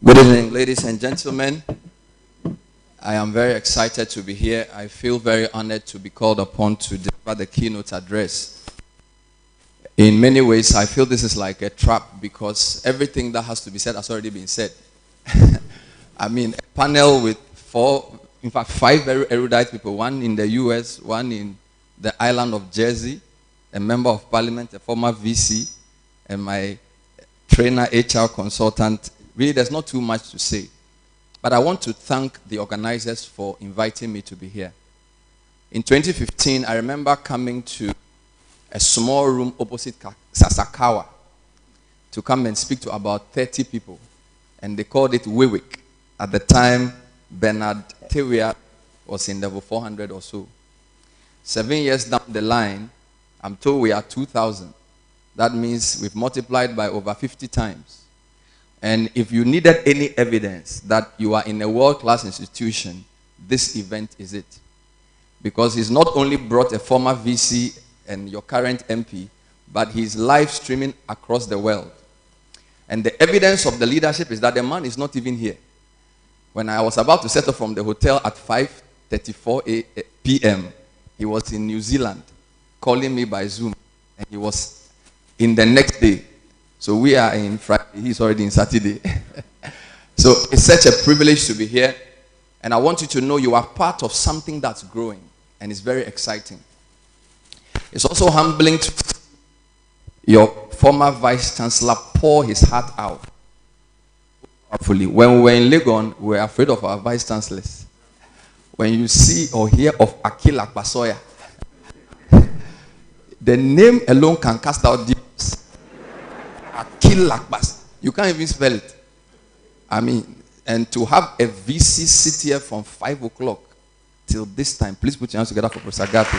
Good evening, ladies and gentlemen. I am very excited to be here. I feel very honored to be called upon to deliver the keynote address. In many ways, I feel this is like a trap because everything that has to be said has already been said. I mean, a panel with five very erudite people, one in the US, one in the island of Jersey, a member of parliament, a former VC, and my trainer, HR consultant. Really, there's not too much to say. But I want to thank the organizers for inviting me to be here. In 2015, I remember coming to a small room opposite Sasakawa to come and speak to about 30 people. And they called it WIWIK. At the time, Bernard Tewia was in level 400 or so. 7 years down the line, I'm told we are 2,000. That means we've multiplied by over 50 times. And if you needed any evidence that you are in a world-class institution, this event is it. Because he's not only brought a former VC and your current MP, but he's live streaming across the world. And the evidence of the leadership is that the man is not even here. When I was about to set off from the hotel at 5:34 p.m., he was in New Zealand calling me by Zoom. And he was in the next day. So we are in Friday. He's already in Saturday. So it's such a privilege to be here. And I want you to know you are part of something that's growing. And it's very exciting. It's also humbling to your former vice chancellor pour his heart out. When we were in Legon, we were afraid of our vice chancellors. When you see or hear of Akila Basoya, the name alone can cast out demons. Akilakbas. You can't even spell it. I mean, and to have a VC sit here from 5 o'clock till this time, please put your hands together for Professor Gato.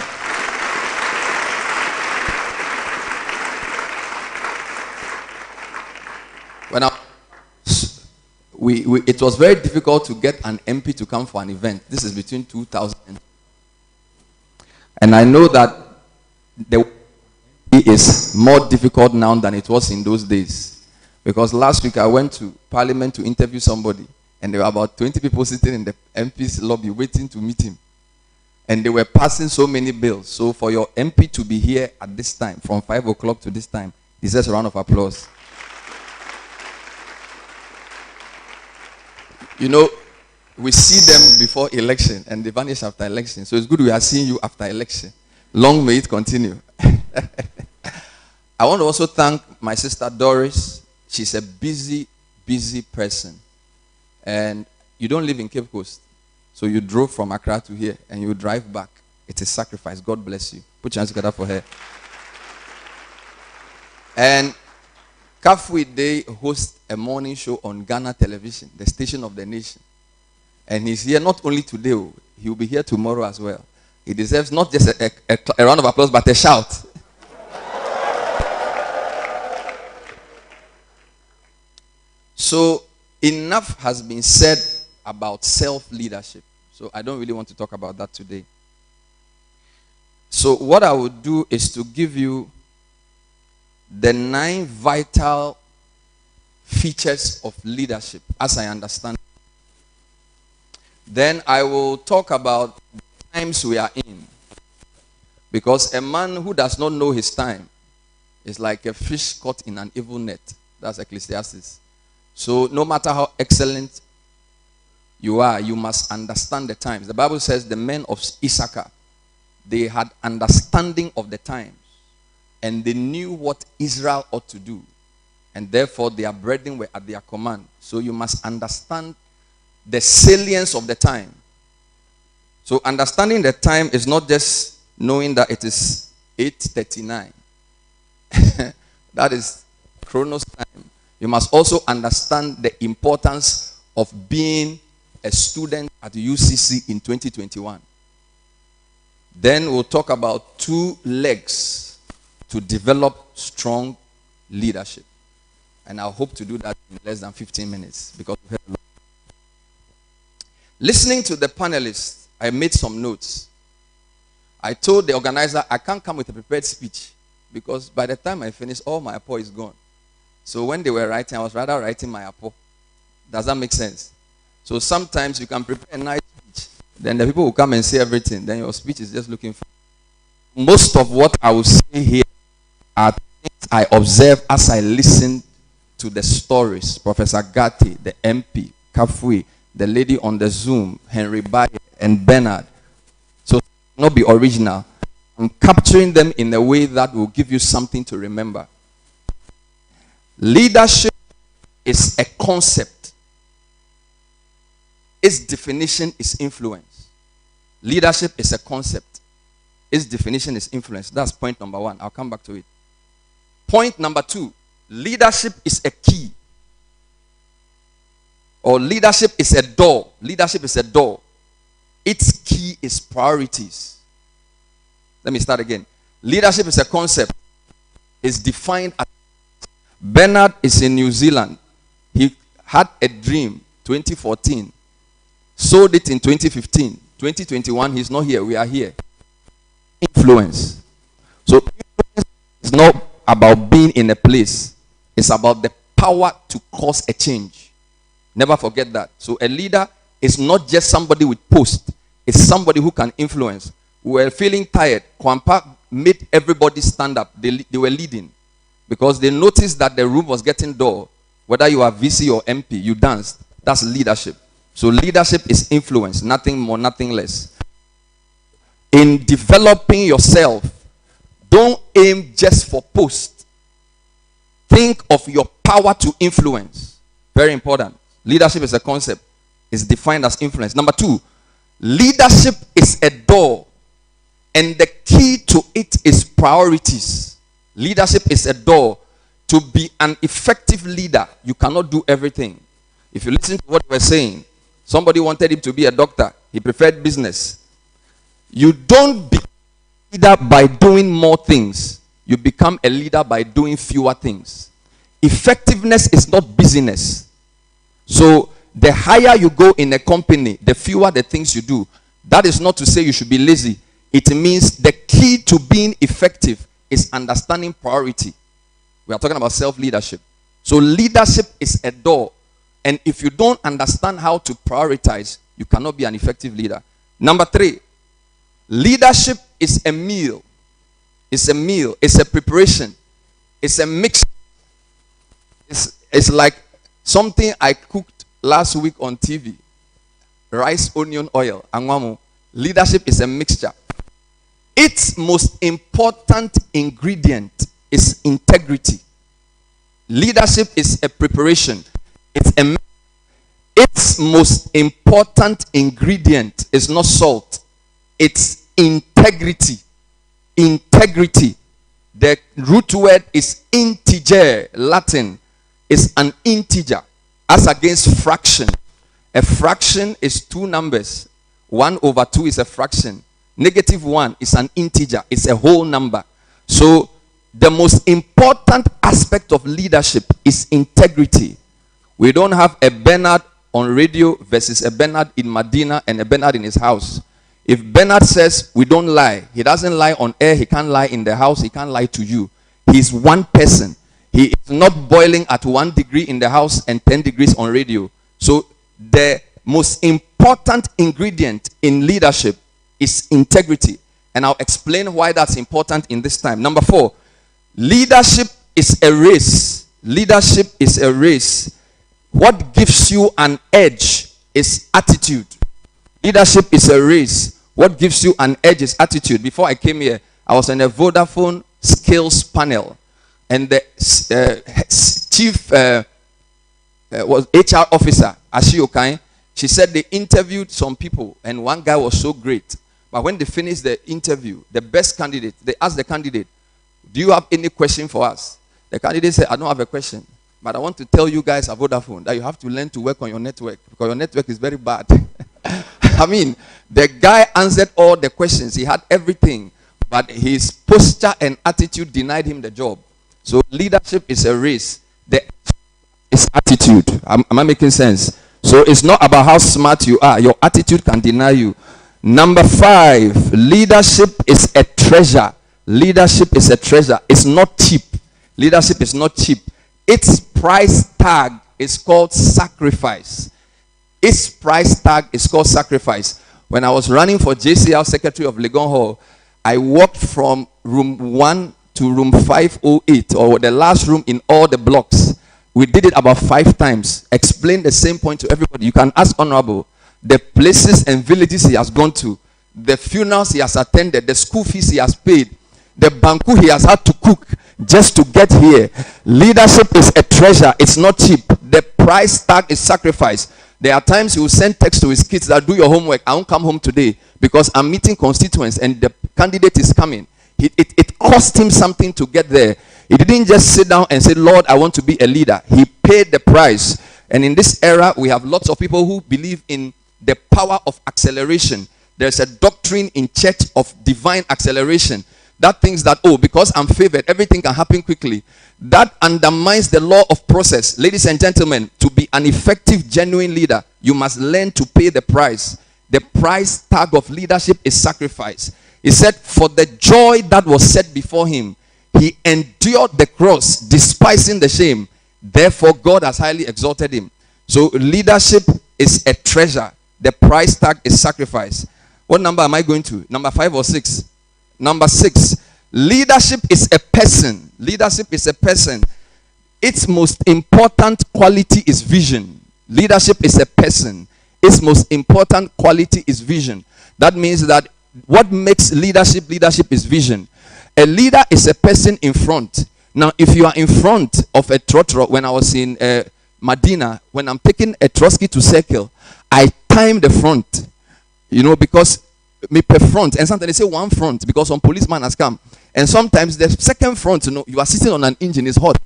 It was very difficult to get an MP to come for an event. This is between 2000 and I know that the is more difficult now than it was in those days. Because last week I went to Parliament to interview somebody, and there were about 20 people sitting in the MP's lobby waiting to meet him. And they were passing so many bills. So for your MP to be here at this time, from 5 o'clock to this time, deserves a round of applause. You know, we see them before election, and they vanish after election. So it's good we are seeing you after election. Long may it continue. I want to also thank my sister Doris. She's a busy person. And you don't live in Cape Coast. So you drove from Accra to here and you drive back. It's a sacrifice. God bless you. Put your hands together for her. And Kafui Day hosts a morning show on Ghana television, the station of the nation. And he's here not only today, he will be here tomorrow as well. He deserves not just a round of applause, but a shout. So enough has been said about self-leadership. So I don't really want to talk about that today. So what I would do is to give you the 9 vital features of leadership as I understand it. Then I will talk about the times we are in. Because a man who does not know his time is like a fish caught in an evil net. That's Ecclesiastes. So no matter how excellent you are, you must understand the times. The Bible says the men of Issachar, they had understanding of the times. And they knew what Israel ought to do. And therefore their brethren were at their command. So you must understand the salience of the time. So understanding the time is not just knowing that it is 8:39. That is Chronos time. You must also understand the importance of being a student at UCC in 2021. Then we'll talk about 2 legs to develop strong leadership. And I hope to do that in less than 15 minutes because we've heard a lot. Listening to the panelists, I made some notes. I told the organizer I can't come with a prepared speech because by the time I finish, all my apple is gone. So when they were writing, I was rather writing my apple Does that make sense? So sometimes you can prepare a nice speech, then the people will come and say everything, then your speech is just looking for. Most of what I will say here are things I observe as I listen to the stories. Professor Gatti, the MP, Kafui, the lady on the Zoom, Henry Baye, and Bernard. So not be original. I'm capturing them in a way that will give you something to remember. Leadership is a concept. Its definition is influence. Leadership is a concept. Its definition is influence. That's point number one. I'll come back to it. Point number two. Leadership is a key. Or leadership is a door. Leadership is a door. Its key is priorities. Let me start again. Leadership is a concept. It's defined as... Bernard is in New Zealand. He had a dream 2014. Sold it in 2015. 2021, he's not here. We are here. Influence. So influence is not about being in a place. It's about the power to cause a change. Never forget that. So a leader is not just somebody with post. It's somebody who can influence. We were feeling tired. Kwampa made everybody stand up. They were leading. Because they noticed that the room was getting dull. Whether you are VC or MP, you danced. That's leadership. So leadership is influence. Nothing more, nothing less. In developing yourself, don't aim just for post. Think of your power to influence. Very important. Leadership is a concept. It's defined as influence. Number two, leadership is a door. And the key to it is priorities. Leadership is a door. To be an effective leader, you cannot do everything. If you listen to what we're saying, somebody wanted him to be a doctor. He preferred business. You don't become a leader by doing more things. You become a leader by doing fewer things. Effectiveness is not busyness. So the higher you go in a company, the fewer the things you do. That is not to say you should be lazy. It means the key to being effective is understanding priority. We are talking about self-leadership. So leadership is a door. And if you don't understand how to prioritize, you cannot be an effective leader. Number three, leadership is a meal. It's a meal. It's a preparation. It's a mix. It's like something I cooked last week on TV. Rice, onion, oil. Angwamu. Leadership is a mixture. Its most important ingredient is integrity. Leadership is a preparation. Its most important ingredient is not salt. It's integrity. Integrity. The root word is integer. Latin is an integer as against fraction. A fraction is two numbers. 1/2 is a fraction. -1 is an integer. It's a whole number. So the most important aspect of leadership is integrity. We don't have a Bernard on radio versus a Bernard in Medina and a Bernard in his house. If Bernard says we don't lie, he doesn't lie on air, he can't lie in the house, he can't lie to you. He's one person. He is not boiling at 1 degree in the house and 10 degrees on radio. So the most important ingredient in leadership is integrity. And I'll explain why that's important in this time. Number 4, leadership is a race. Leadership is a race. What gives you an edge is attitude. Leadership is a race. What gives you an edge is attitude. Before I came here, I was on a Vodafone skills panel. And the chief was HR officer, Ashiokai. She said they interviewed some people and one guy was so great. But when they finished the interview, the best candidate, they asked the candidate, do you have any question for us? The candidate said, I don't have a question. But I want to tell you guys at Vodafone that you have to learn to work on your network because your network is very bad. I mean, the guy answered all the questions. He had everything. But his posture and attitude denied him the job. So leadership is a race. It's attitude. Am I making sense? So it's not about how smart you are. Your attitude can deny you. Number 5, leadership is a treasure. Leadership is a treasure. It's not cheap. Leadership is not cheap. Its price tag is called sacrifice. Its price tag is called sacrifice. When I was running for JCL Secretary of Legon Hall, I walked from room 1 to room 508, or the last room in all the blocks. We did it about 5 times. Explain the same point to everybody. You can ask Honorable the places and villages he has gone to, the funerals he has attended, the school fees he has paid, the banku he has had to cook just to get here. Leadership is a treasure. It's not cheap. The price tag is sacrifice. There are times he will send text to his kids that do your homework. I won't come home today because I'm meeting constituents and the candidate is coming. It cost him something to get there. He didn't just sit down and say, Lord, I want to be a leader. He paid the price. And in this era, we have lots of people who believe in the power of acceleration. There's a doctrine in church of divine acceleration that thinks that, oh, because I'm favored, everything can happen quickly. That undermines the law of process. Ladies and gentlemen, to be an effective, genuine leader, you must learn to pay the price. The price tag of leadership is sacrifice. He said, for the joy that was set before him, he endured the cross, despising the shame. Therefore, God has highly exalted him. So, leadership is a treasure. The price tag is sacrifice. What number am I going to? Number 5 or 6? Number 6. Leadership is a person. Leadership is a person. Its most important quality is vision. Leadership is a person. Its most important quality is vision. That means that what makes leadership is vision. A leader is a person in front. Now, if you are in front of a trotro, when I was in Medina, when I'm taking a Trotsky to circle, I time the front, because me per front, and sometimes they say one front because some policeman has come, and sometimes the second front, you are sitting on an engine, is hot.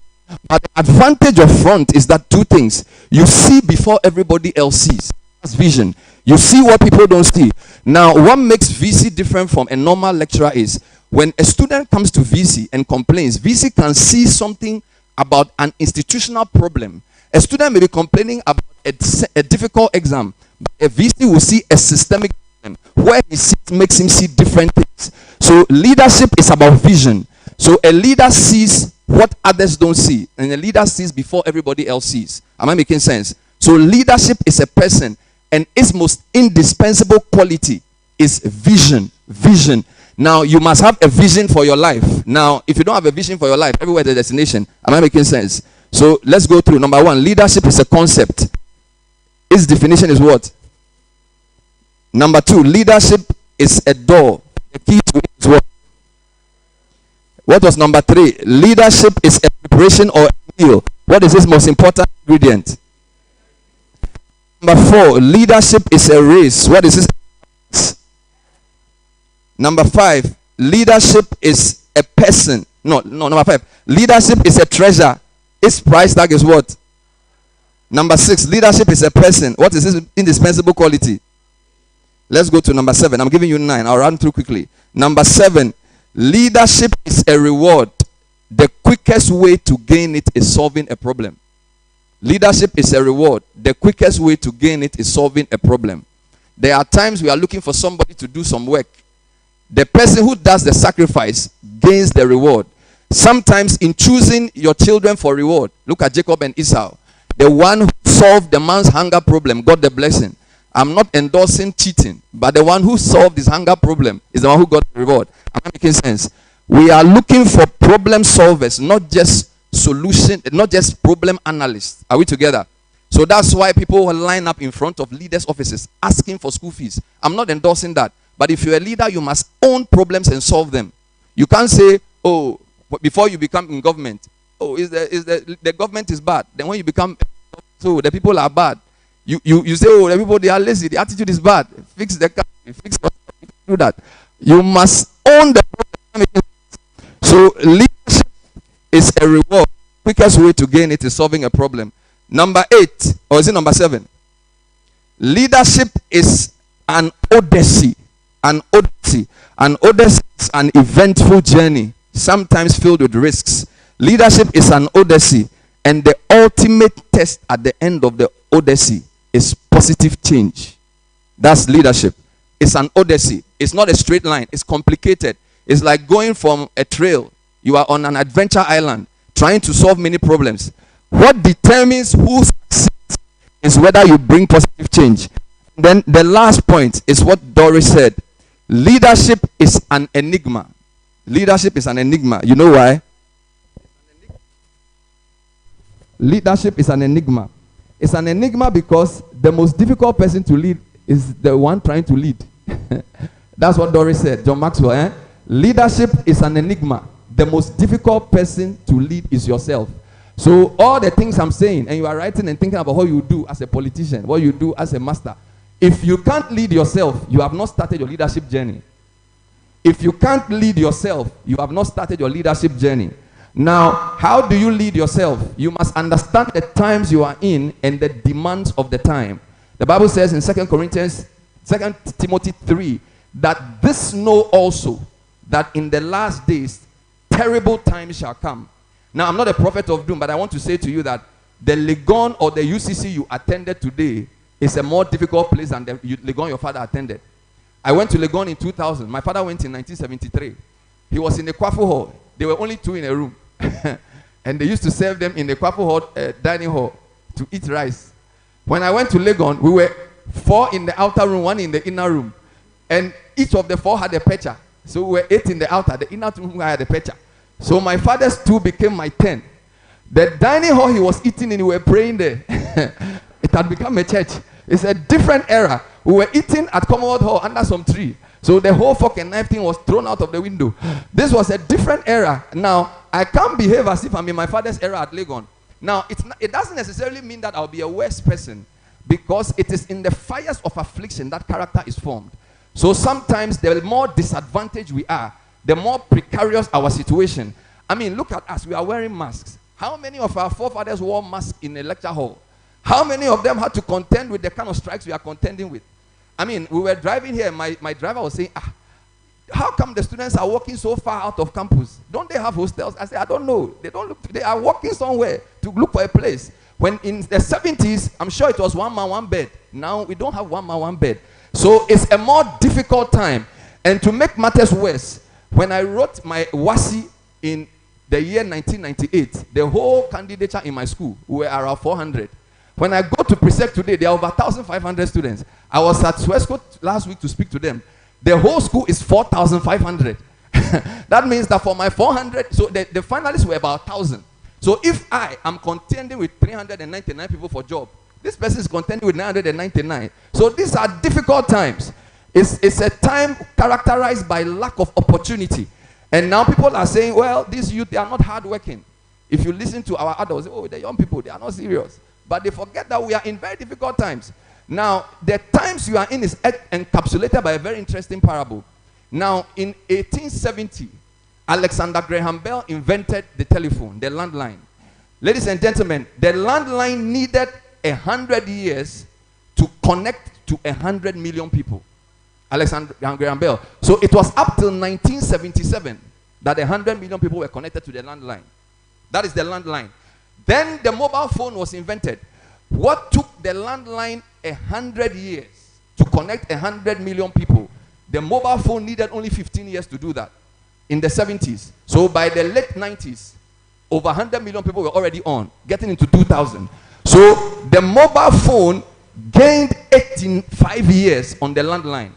But the advantage of front is that 2 things: you see before everybody else sees. That's vision. You see what people don't see. Now, what makes VC different from a normal lecturer is when a student comes to VC and complains, VC can see something about an institutional problem. A student may be complaining about a difficult exam, but a VC will see a systemic problem where he sees, makes him see different things. So leadership is about vision. So a leader sees what others don't see, and a leader sees before everybody else sees. Am I making sense? So leadership is a person, and its most indispensable quality is vision. Vision. Now, you must have a vision for your life. Now, if you don't have a vision for your life, everywhere the destination. Am I making sense? So, let's go through. Number 1, leadership is a concept. Its definition is what? Number 2, leadership is a door. The key to it is what? What was number 3? Leadership is a preparation or a meal. What is its most important ingredient? Number 4, leadership is a race. What is its? Number 5, leadership is a person. No, number 5. Leadership is a treasure. Its price tag is what? Number 6, leadership is a person. What is its indispensable quality? Let's go to number 7. I'm giving you 9. I'll run through quickly. Number 7, leadership is a reward. The quickest way to gain it is solving a problem. Leadership is a reward. The quickest way to gain it is solving a problem. There are times we are looking for somebody to do some work. The person who does the sacrifice gains the reward. Sometimes in choosing your children for reward, look at Jacob and Esau. The one who solved the man's hunger problem got the blessing. I'm not endorsing cheating, but the one who solved his hunger problem is the one who got the reward. Am I making sense? We are looking for problem solvers, not just problem analysts. Are we together? So that's why people will line up in front of leaders' offices asking for school fees. I'm not endorsing that. But if you're a leader, you must own problems and solve them. You can't say, oh, before you become in government, oh, the government is bad. Then when you become, so the people are bad. You say, oh, the people, they are lazy. The attitude is bad. Fix the car. Fix the, do that. You must own the problem. So leadership is a reward. Quickest way to gain it is solving a problem. Number 8, or is it number 7? Leadership is an odyssey. An odyssey. An odyssey is an eventful journey, sometimes filled with risks. Leadership is an odyssey, and the ultimate test at the end of the odyssey is positive change. That's leadership. It's an odyssey. It's not a straight line. It's complicated. It's like going from a trail. You are on an adventure island trying to solve many problems. What determines who succeeds is whether you bring positive change. Then the last point is what Doris said. Leadership is an enigma. Leadership is an enigma. You know why? Leadership is an enigma. It's an enigma because the most difficult person to lead is the one trying to lead. That's what Doris said, John Maxwell. Leadership is an enigma. The most difficult person to lead is yourself. So all the things I'm saying, and you are writing and thinking about what you do as a politician, what you do as a master. If you can't lead yourself, you have not started your leadership journey. If you can't lead yourself, you have not started your leadership journey. Now, how do you lead yourself? You must understand the times you are in and the demands of the time. The Bible says in 2 Timothy 3, that this know also, that in the last days, terrible times shall come. Now, I'm not a prophet of doom, but I want to say to you that the Legon or the UCC you attended today is a more difficult place than the Legon your father attended. I went to Legon in 2000. My father went in 1973. He was in the Kwafu Hall. There were only 2 in a room. And they used to serve them in the Kwafu Hall dining hall to eat rice. When I went to Legon, we were 4 in the outer room, 1 in the inner room. And each of the 4 had a pitcher. So we were 8 in the outer. The inner room had a pitcher. So my father's 2 became my 10. The dining hall he was eating in, we were praying there. It had become a church. It's a different era. We were eating at Commonwealth Hall under some tree. So the whole fork and knife thing was thrown out of the window. This was a different era. Now, I can't behave as if I'm in my father's era at Legon. Now, it doesn't necessarily mean that I'll be a worse person, because it is in the fires of affliction that character is formed. So sometimes the more disadvantaged we are, the more precarious our situation. I mean, look at us. We are wearing masks. How many of our forefathers wore masks in a lecture hall? How many of them had to contend with the kind of strikes we are contending with? I mean, we were driving here. My driver was saying, how come the students are walking so far out of campus? Don't they have hostels? I said, I don't know. They are walking somewhere to look for a place. When in the 70s, I'm sure it was 1 man, 1 bed. Now we don't have 1 man, 1 bed. So it's a more difficult time. And to make matters worse, when I wrote my WASI in the year 1998, the whole candidature in my school were around 400. When I go to Presec today, there are over 1,500 students. I was at Swesco last week to speak to them. The whole school is 4,500. That means that for my 400, so the finalists were about 1,000. So if I am contending with 399 people for job, this person is contending with 999. So these are difficult times. It's a time characterized by lack of opportunity. And now people are saying, well, these youth, they are not hardworking. If you listen to our adults, oh, the young people, they are not serious. But they forget that we are in very difficult times. Now, the times you are in is encapsulated by a very interesting parable. Now, in 1870, Alexander Graham Bell invented the telephone, the landline. Ladies and gentlemen, the landline needed 100 years to connect to 100 million people. Alexander Graham Bell. So it was up till 1977 that 100 million people were connected to the landline. That is the landline. Then the mobile phone was invented. What took the landline 100 years to connect 100 million people, the mobile phone needed only 15 years to do that in the 70s. So by the late 90s, over 100 million people were already on, getting into 2000. So the mobile phone gained 85 years on the landline.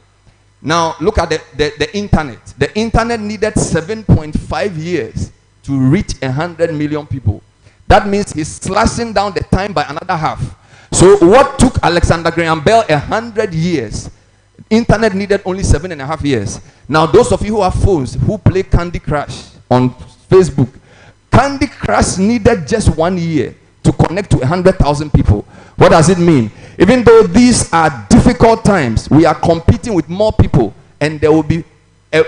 Now look at the internet. The internet needed 7.5 years to reach 100 million people. That means he's slashing down the time by another half. So what took Alexander Graham Bell 100 years, internet needed only 7.5 years. Now those of you who have phones, who play Candy Crush on Facebook, Candy Crush needed just 1 year to connect to 100,000 people. What does it mean? Even though these are difficult times, we are competing with more people, and there will be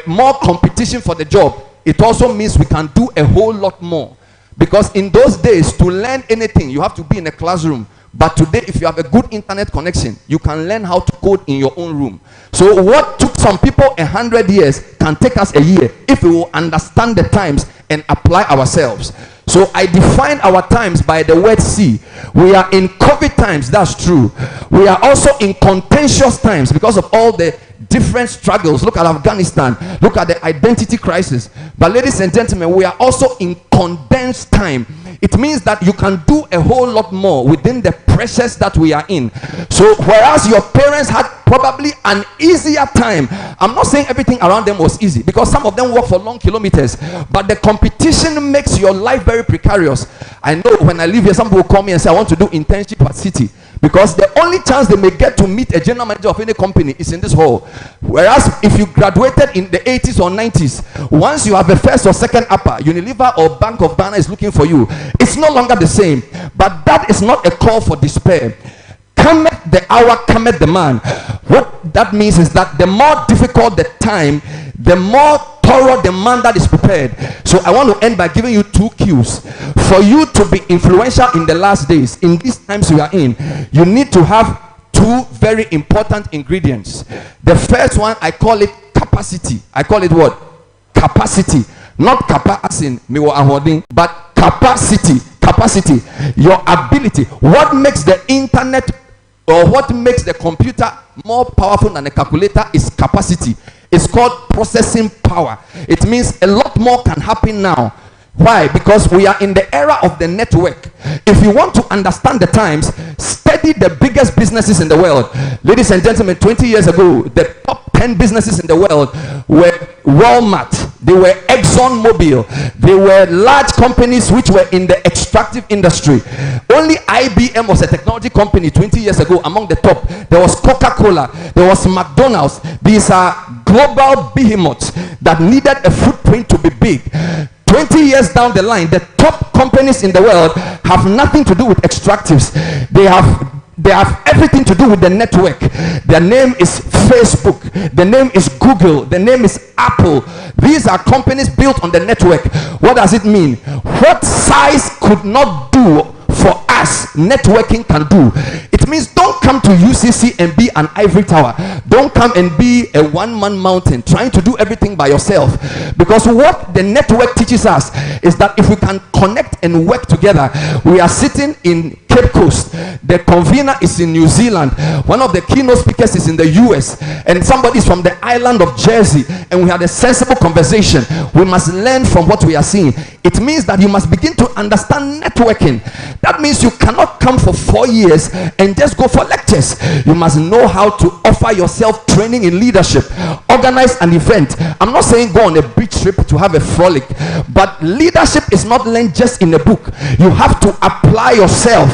more competition for the job. It also means we can do a whole lot more. Because in those days, to learn anything, you have to be in a classroom. But today, if you have a good internet connection, you can learn how to code in your own room. So what took some people 100 years can take us a year if we will understand the times and apply ourselves. So I define our times by the word see. We are in COVID times, that's true. We are also in contentious times because of all the different struggles. Look at Afghanistan, look at the identity crisis. But ladies and gentlemen, we are also in condensed time. It means that you can do a whole lot more within the pressures that we are in. So whereas your parents had probably an easier time, I'm not saying everything around them was easy, because some of them work for long kilometers, but the competition makes your life very precarious. I know when I live here, some people call me and say I want to do internship at City, because the only chance they may get to meet a general manager of any company is in this hall. Whereas if you graduated in the 80s or 90s, once you have a first or second upper, Unilever or Bank of Ghana is looking for you. It's no longer the same. But that is not a call for despair. Cometh the hour, cometh the man. What that means is that the more difficult the time, the more thorough the man that is prepared. So I want to end by giving you two cues. For you to be influential in the last days, in these times we are in, you need to have two very important ingredients. The first one, I call it capacity. I call it what? Capacity. Not capacity, but capacity. Capacity. Your ability. What makes the internet or what makes the computer more powerful than a calculator is capacity. It's called processing power. It means a lot more can happen now. Why? Because we are in the era of the network. If you want to understand the times, study the biggest businesses in the world. Ladies and gentlemen, 20 years ago, the top 10 businesses in the world were Walmart, they were ExxonMobil, they were large companies which were in the extractive industry. Only IBM was a technology company 20 years ago among the top. There was Coca-Cola, there was McDonald's. These are global behemoths that needed a footprint to be big. 20 years down the line, the top companies in the world have nothing to do with extractives. They have everything to do with the network. Their name is Facebook, the name is Google, the name is Apple. These are companies built on the network. What does it mean? What size could not do for us, networking can do. It means don't come to UCC and be an ivory tower. Don't come and be a one-man mountain trying to do everything by yourself. Because what the network teaches us is that if we can connect and work together, we are sitting in Cape Coast. The convener is in New Zealand. One of the keynote speakers is in the US. And somebody is from the island of Jersey. And we had a sensible conversation. We must learn from what we are seeing. It means that you must begin to understand networking. That means you cannot come for 4 years and just go for lectures. You must know how to offer yourself training in leadership. Organize an event. I'm not saying go on a beach trip to have a frolic, but leadership is not learned just in a book. You have to apply yourself.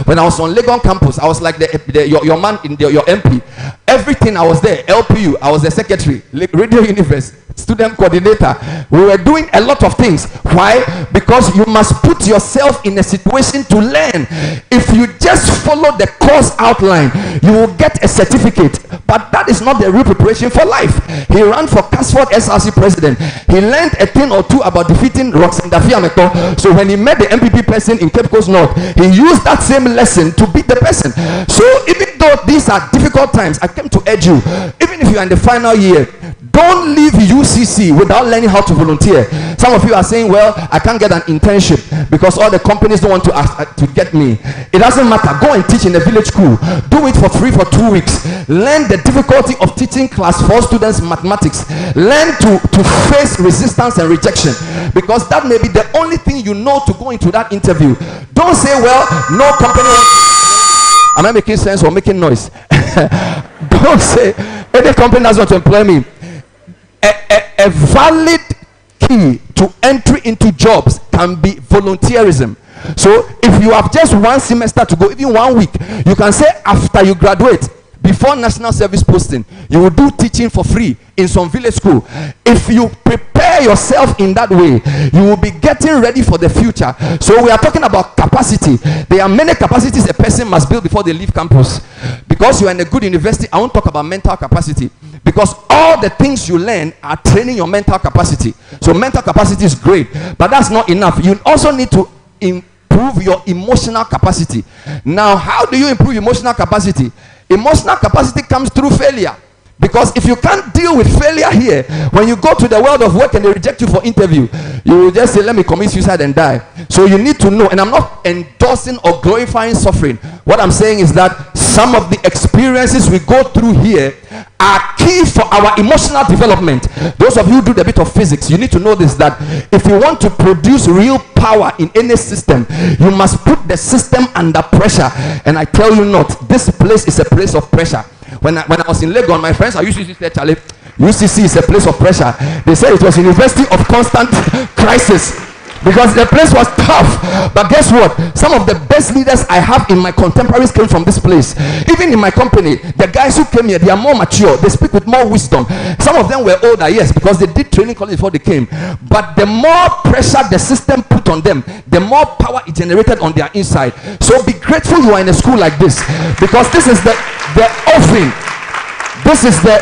When I was on Legon campus, I was like your man in your MP. Everything I was there. LPU, I was the secretary. Radio Universe, student coordinator. We were doing a lot of things. Why? Because you must put yourself in a situation to learn. If you just follow the course outline, you will get a certificate, but that is not the real preparation for life. He ran for Casford SRC president. He learned a thing or two about defeating Roxanne Dafiameto. So when he met the MPP person in Cape Coast North, he used that same lesson to beat the person. So even though these are difficult times, I came to urge you, even if you are in the final year, don't leave UCC without learning how to volunteer. Some of you are saying, well, I can't get an internship because all the companies don't want to ask to get me. It doesn't matter. Go and teach in a village school. Do it for free for 2 weeks. Learn the difficulty of teaching class 4 students mathematics. Learn to face resistance and rejection, because that may be the only thing you know to go into that interview. Don't say, well, no company. Am I making sense or making noise? Don't say any company doesn't want to employ me. A valid key to entry into jobs can be volunteerism. So if you have just 1 semester to go, even 1 week, you can say after you graduate, before national service posting, you will do teaching for free in some village school. If you prepare yourself in that way, you will be getting ready for the future. So we are talking about capacity. There are many capacities a person must build before they leave campus. Because you are in a good university, I won't talk about mental capacity, because all the things you learn are training your mental capacity. So mental capacity is great, but that's not enough. You also need to improve your emotional capacity. Now, how do you improve emotional capacity? Emotional capacity comes through failure. Because if you can't deal with failure here, when you go to the world of work and they reject you for interview, you will just say, let me commit suicide and die. So you need to know, and I'm not endorsing or glorifying suffering. What I'm saying is that some of the experiences we go through here are key for our emotional development. Those of you who do the bit of physics, you need to know this, that if you want to produce real power in any system, you must put the system under pressure. And I tell you not, this place is a place of pressure. When I was in Lagos, my friends, I used to say, Charlie, UCC is a place of pressure. They said it was a university of constant crisis because the place was tough. But guess what? Some of the best leaders I have in my contemporaries came from this place. Even in my company, the guys who came here, they are more mature. They speak with more wisdom. Some of them were older, yes, because they did training college before they came. But the more pressure the system put on them, the more power it generated on their inside. So be grateful you are in a school like this, because this is the oven. This is the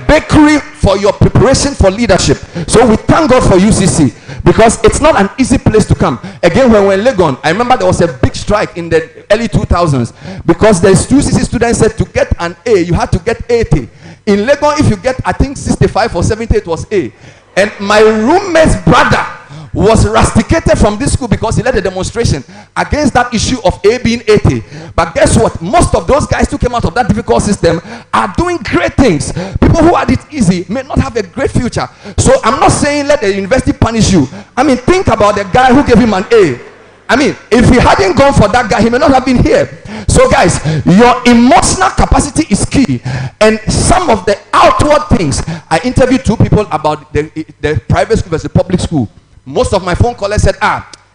bakery for your preparation for leadership. So we thank God for UCC, because it's not an easy place to come. Again, when we were in Legon, I remember there was a big strike in the early 2000s because the UCC students said to get an A, you had to get 80. In Legon, if you get, I think 65 or 70, it was A. And my roommate's brother was rusticated from this school because he led a demonstration against that issue of A being 80. But guess what? Most of those guys who came out of that difficult system are doing great things. People who had it easy may not have a great future. So I'm not saying let the university punish you. I mean, think about the guy who gave him an A. I mean, if he hadn't gone for that guy, he may not have been here. So guys, your emotional capacity is key. And some of the outward things, I interviewed 2 people about the private school versus public school. Most of my phone callers said,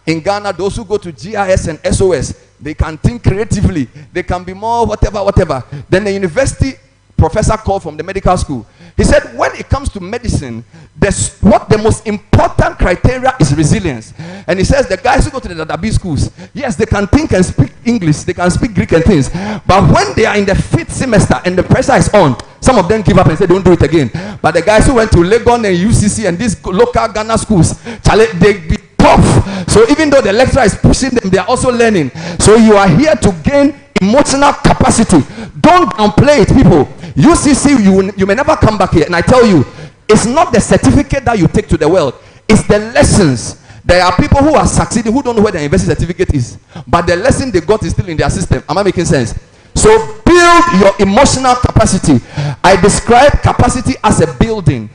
in Ghana, those who go to GIS and SOS, they can think creatively. They can be more whatever. Then the university professor called from the medical school. He said, when it comes to medicine, the most important criteria is resilience. And he says the guys who go to the Dadabi schools, yes, they can think and speak English, they can speak Greek and things. But when they are in the 5th semester and the pressure is on, some of them give up and say, don't do it again. But the guys who went to Legon and UCC and these local Ghana schools, they be tough. So even though the lecturer is pushing them, they are also learning. So you are here to gain emotional capacity. Don't downplay it, people. UCC, you may never come back here. And I tell you, it's not the certificate that you take to the world. It's the lessons. There are people who are succeeding who don't know where their university certificate is. But the lesson they got is still in their system. Am I making sense? So build your emotional capacity. I describe capacity as a building,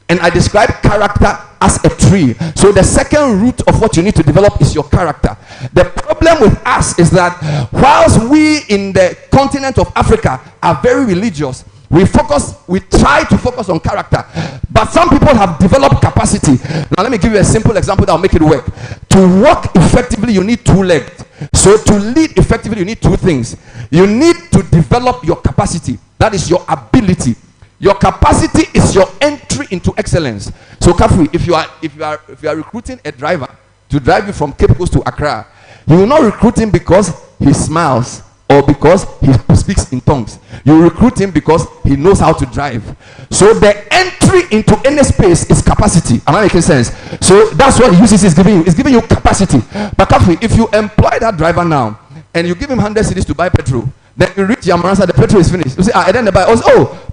and I describe character as a tree. So the second root of what you need to develop is your character. The problem with us is that whilst we in the continent of Africa are very religious, we try to focus on character. But some people have developed capacity. Now let me give you a simple example that will make it work. To walk effectively, you need 2 legs. So to lead effectively, you need 2 things. You need to develop your capacity. That is your ability. Your capacity is your entry into excellence. So Kafui, if you are recruiting a driver to drive you from Cape Coast to Accra, you will not recruit him because he smiles or because he speaks in tongues. You recruit him because he knows how to drive. So the entry into any space is capacity. Am I making sense? So that's what UCC is giving you. It's giving you capacity. But Kafui, if you employ that driver now and you give him 100 cedis to buy petrol, then you reach Yamaransa, the petrol is finished. You say, and then the buy,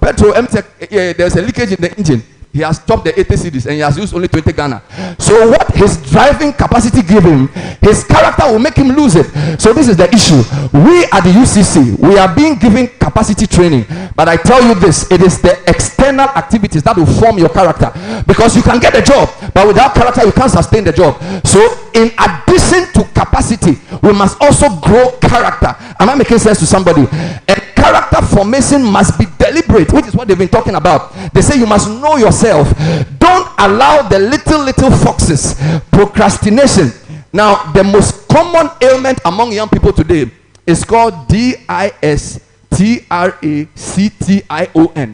petrol, empty, there's a leakage in the engine. He has chopped the 80 cedis and he has used only 20 Ghana. So what his driving capacity give him, his character will make him lose it. So this is the issue. We at the UCC, we are being given capacity training. But I tell you this, it is the external activities that will form your character. Because you can get a job, but without character, you can't sustain the job. So in addition to capacity, we must also grow character. Am I making sense to somebody? And character formation must be deliberate, which is what they've been talking about. They say you must know yourself. Don't allow the little foxes. Procrastination. Now, the most common ailment among young people today is called distraction.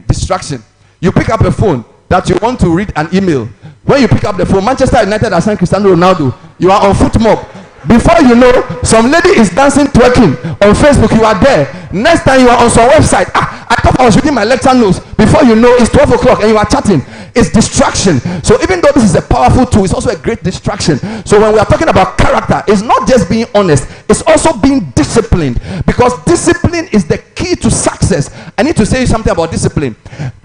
Distraction. You pick up a phone that you want to read an email. When you pick up the phone, Manchester United has signed Cristiano Ronaldo. You are on foot mob. Before you know, some lady is dancing, twerking on Facebook. You are there. Next time you are on some website. I thought I was reading my lecture notes. Before you know, it's 12 o'clock and you are chatting. It's distraction. So even though this is a powerful tool, it's also a great distraction. So when we are talking about character, it's not just being honest. It's also being disciplined. Because discipline is the key to success. process. I need to say something about discipline.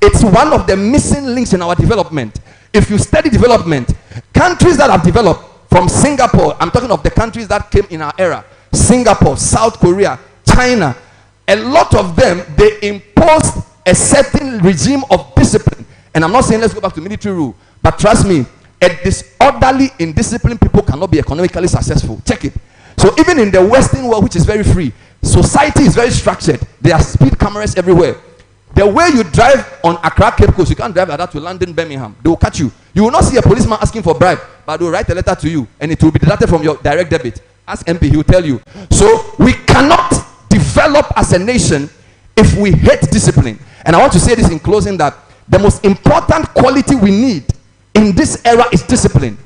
It's one of the missing links in our development. If you study development, countries that have developed, from Singapore, I'm talking of the countries that came in our era, Singapore, South Korea, China, a lot of them, they imposed a certain regime of discipline. And I'm not saying let's go back to military rule, but trust me, a disorderly, indisciplined people cannot be economically successful. Check it. So even in the Western world, which is very free, society is very structured. There are speed cameras everywhere. The way you drive on Accra, Cape Coast, you can't drive like that to London, Birmingham. They will catch you. You will not see a policeman asking for bribe, but they will write a letter to you, and it will be deducted from your direct debit. Ask MP, he will tell you. So we cannot develop as a nation if we hate discipline. And I want to say this in closing, that the most important quality we need in this era is discipline,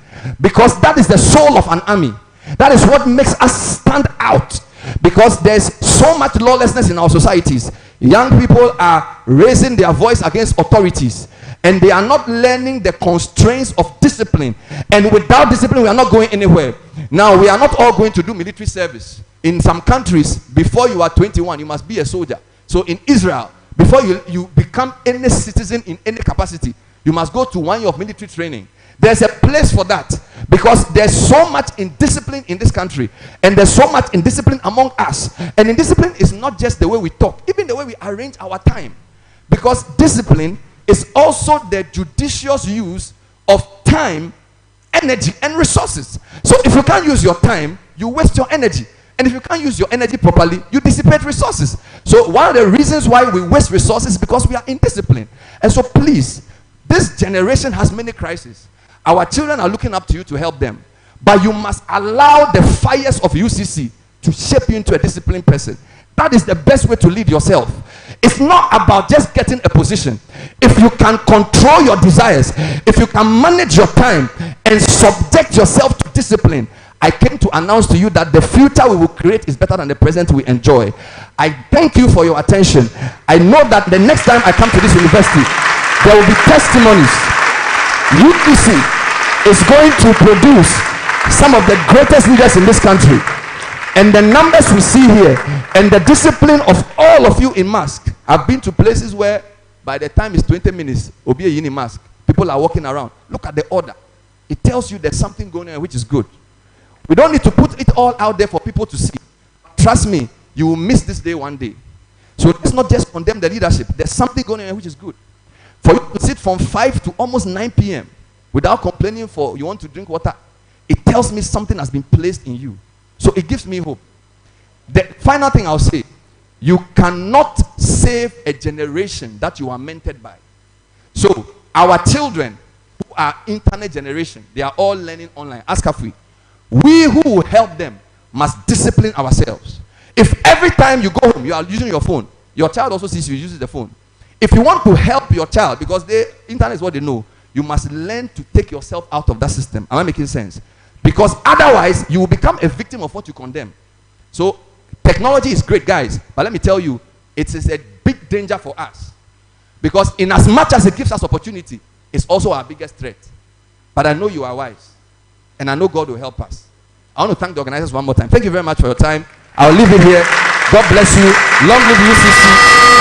because that is the soul of an army. That is what makes us stand out, because there's so much lawlessness in our societies. Young people are raising their voice against authorities, and they are not learning the constraints of discipline. And without discipline, we are not going anywhere. Now, we are not all going to do military service. In some countries, before you are 21, you must be a soldier. So in Israel, before you become any citizen in any capacity, you must go to 1 year of military training. There's a place for that, because there's so much indiscipline in this country, and there's so much indiscipline among us. And indiscipline is not just the way we talk, even the way we arrange our time, because discipline is also the judicious use of time, energy, and resources. So if you can't use your time, you waste your energy. And if you can't use your energy properly, you dissipate resources. So one of the reasons why we waste resources is because we are indisciplined. And so please, this generation has many crises. Our children are looking up to you to help them. But you must allow the fires of UCC to shape you into a disciplined person. That is the best way to lead yourself. It's not about just getting a position. If you can control your desires, if you can manage your time and subject yourself to discipline, I came to announce to you that the future we will create is better than the present we enjoy. I thank you for your attention. I know that the next time I come to this university, there will be testimonies. UCC is going to produce some of the greatest leaders in this country. And the numbers we see here, and the discipline of all of you in mask. I've been to places where by the time it's 20 minutes, Obi in mask, people are walking around. Look at the order. It tells you there's something going on which is good. We don't need to put it all out there for people to see. Trust me, you will miss this day one day. So let's not just condemn the leadership. There's something going on which is good. For you to sit from 5 to almost 9 p.m. without complaining for you want to drink water, it tells me something has been placed in you. So it gives me hope. The final thing I'll say, you cannot save a generation that you are mentored by. So our children who are internet generation, they are all learning online. Ask Afri. We who will help them must discipline ourselves. If every time you go home, you are using your phone, your child also sees you using the phone. If you want to help your child, because the internet is what they know, you must learn to take yourself out of that system. Am I making sense? Because otherwise, you will become a victim of what you condemn. So, technology is great, guys. But let me tell you, it is a big danger for us. Because in as much as it gives us opportunity, it's also our biggest threat. But I know you are wise. And I know God will help us. I want to thank the organizers one more time. Thank you very much for your time. I'll leave it here. God bless you. Long live UCC.